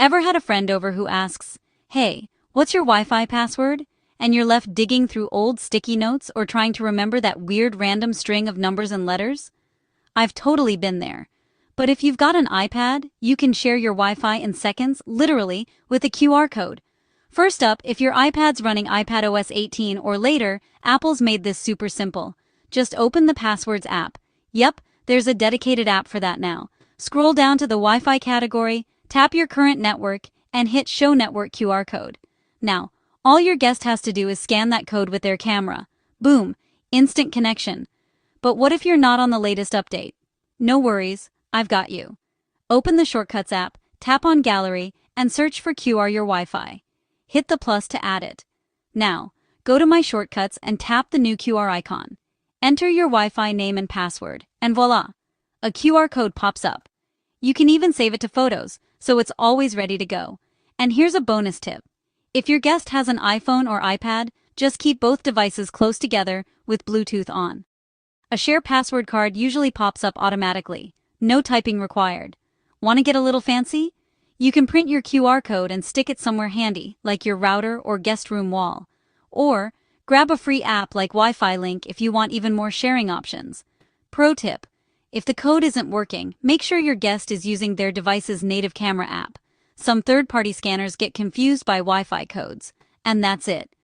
Ever had a friend over who asks, "Hey, what's your Wi-Fi password?" And you're left digging through old sticky notes or trying to remember that weird random string of numbers and letters? I've totally been there. But if you've got an iPad, you can share your Wi-Fi in seconds, literally, with a QR code. First up, if your iPad's running iPadOS 18 or later, Apple's made this super simple. Just open the Passwords app. Yep, there's a dedicated app for that now. Scroll down to the Wi-Fi category, tap your current network, and hit Show Network QR code. Now, all your guest has to do is scan that code with their camera. Boom, instant connection. But what if you're not on the latest update? No worries, I've got you. Open the Shortcuts app, tap on Gallery, and search for QR Your Wi-Fi. Hit the plus to add it. Now, go to My Shortcuts and tap the new QR icon. Enter your Wi-Fi name and password, and voila! A QR code pops up. You can even save it to Photos, so it's always ready to go. And here's a bonus tip. If your guest has an iPhone or iPad, just keep both devices close together with Bluetooth on. A share password card usually pops up automatically. No typing required. Want to get a little fancy? You can print your QR code and stick it somewhere handy, like your router or guest room wall. Or, grab a free app like Wi-Fi Link if you want even more sharing options. Pro tip: if the code isn't working, make sure your guest is using their device's native camera app. Some third-party scanners get confused by Wi-Fi codes. And that's it.